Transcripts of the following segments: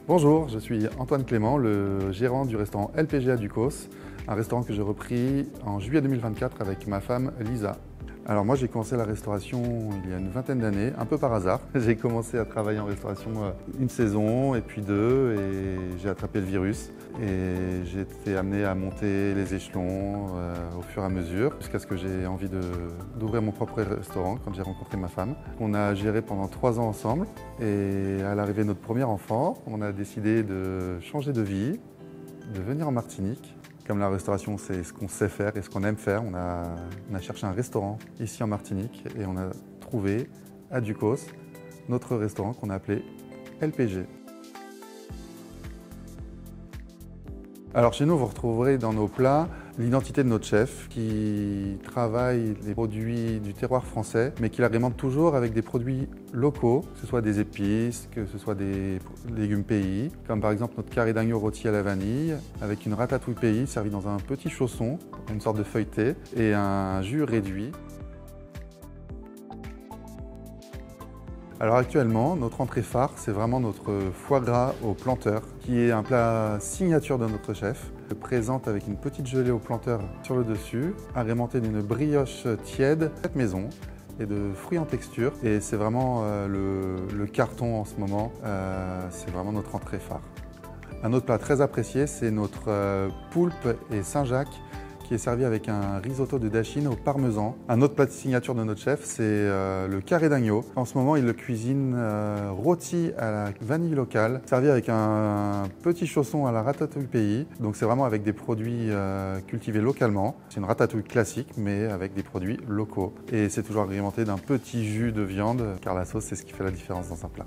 Bonjour, je suis Antoine Clément, le gérant du restaurant LPG à Ducos, un restaurant que j'ai repris en juillet 2024 avec ma femme Lisa. Alors moi j'ai commencé la restauration il y a une vingtaine d'années, un peu par hasard. J'ai commencé à travailler en restauration une saison et puis deux et j'ai attrapé le virus. Et j'ai été amené à monter les échelons au fur et à mesure jusqu'à ce que j'ai envie d'ouvrir mon propre restaurant quand j'ai rencontré ma femme. On a géré pendant 3 ans ensemble et à l'arrivée de notre premier enfant, on a décidé de changer de vie, de venir en Martinique. Comme la restauration, c'est ce qu'on sait faire et ce qu'on aime faire, on a cherché un restaurant ici en Martinique et on a trouvé à Ducos notre restaurant qu'on a appelé LPG. Alors chez nous, vous retrouverez dans nos plats l'identité de notre chef qui travaille les produits du terroir français, mais qui l'agrémente toujours avec des produits locaux, que ce soit des épices, que ce soit des légumes pays, comme par exemple notre carré d'agneau rôti à la vanille, avec une ratatouille pays servie dans un petit chausson, une sorte de feuilleté, et un jus réduit. Alors actuellement, notre entrée phare, c'est vraiment notre foie gras au planteur, qui est un plat signature de notre chef. Se présente avec une petite gelée au planteur sur le dessus, agrémentée d'une brioche tiède, faite maison, et de fruits en texture. Et c'est vraiment le carton en ce moment, c'est vraiment notre entrée phare. Un autre plat très apprécié, c'est notre poulpe et Saint-Jacques, qui est servi avec un risotto de dachine au parmesan. Un autre plat de signature de notre chef, c'est le carré d'agneau. En ce moment, il le cuisine rôti à la vanille locale, servi avec un petit chausson à la ratatouille pays. Donc c'est vraiment avec des produits cultivés localement. C'est une ratatouille classique, mais avec des produits locaux. Et c'est toujours agrémenté d'un petit jus de viande, car la sauce, c'est ce qui fait la différence dans un plat.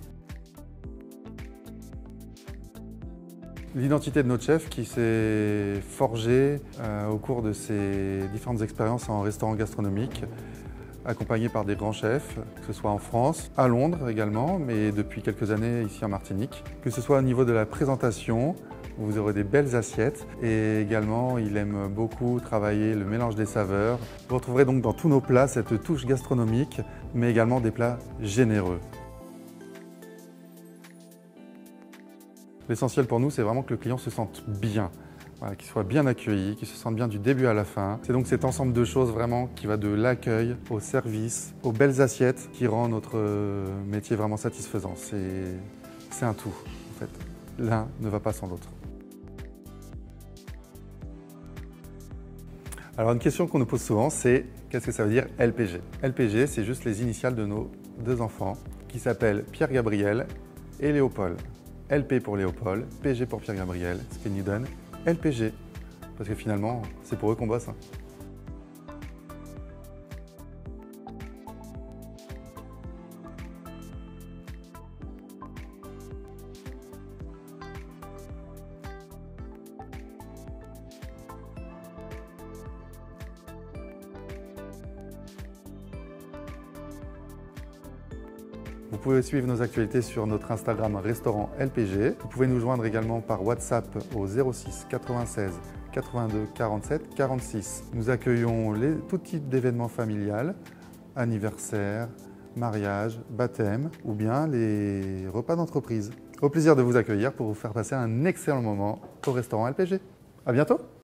L'identité de notre chef qui s'est forgée au cours de ses différentes expériences en restaurant gastronomique, accompagné par des grands chefs, que ce soit en France, à Londres également, mais depuis quelques années ici en Martinique. Que ce soit au niveau de la présentation, vous aurez des belles assiettes et également il aime beaucoup travailler le mélange des saveurs. Vous retrouverez donc dans tous nos plats cette touche gastronomique, mais également des plats généreux. L'essentiel pour nous, c'est vraiment que le client se sente bien, voilà, qu'il soit bien accueilli, qu'il se sente bien du début à la fin. C'est donc cet ensemble de choses vraiment qui va de l'accueil au service, aux belles assiettes qui rend notre métier vraiment satisfaisant. C'est un tout, en fait. L'un ne va pas sans l'autre. Alors une question qu'on nous pose souvent, c'est qu'est-ce que ça veut dire LPG? LPG, c'est juste les initiales de nos 2 enfants qui s'appellent Pierre-Gabriel et Léopold. LP pour Léopold, PG pour Pierre-Gabriel, ce qui nous donne LPG. Parce que finalement, c'est pour eux qu'on bosse. Vous pouvez suivre nos actualités sur notre Instagram restaurant LPG. Vous pouvez nous joindre également par WhatsApp au 06 96 82 47 46. Nous accueillons tout type d'événements familiales, anniversaires, mariages, baptêmes ou bien les repas d'entreprise. Au plaisir de vous accueillir pour vous faire passer un excellent moment au restaurant LPG. À bientôt!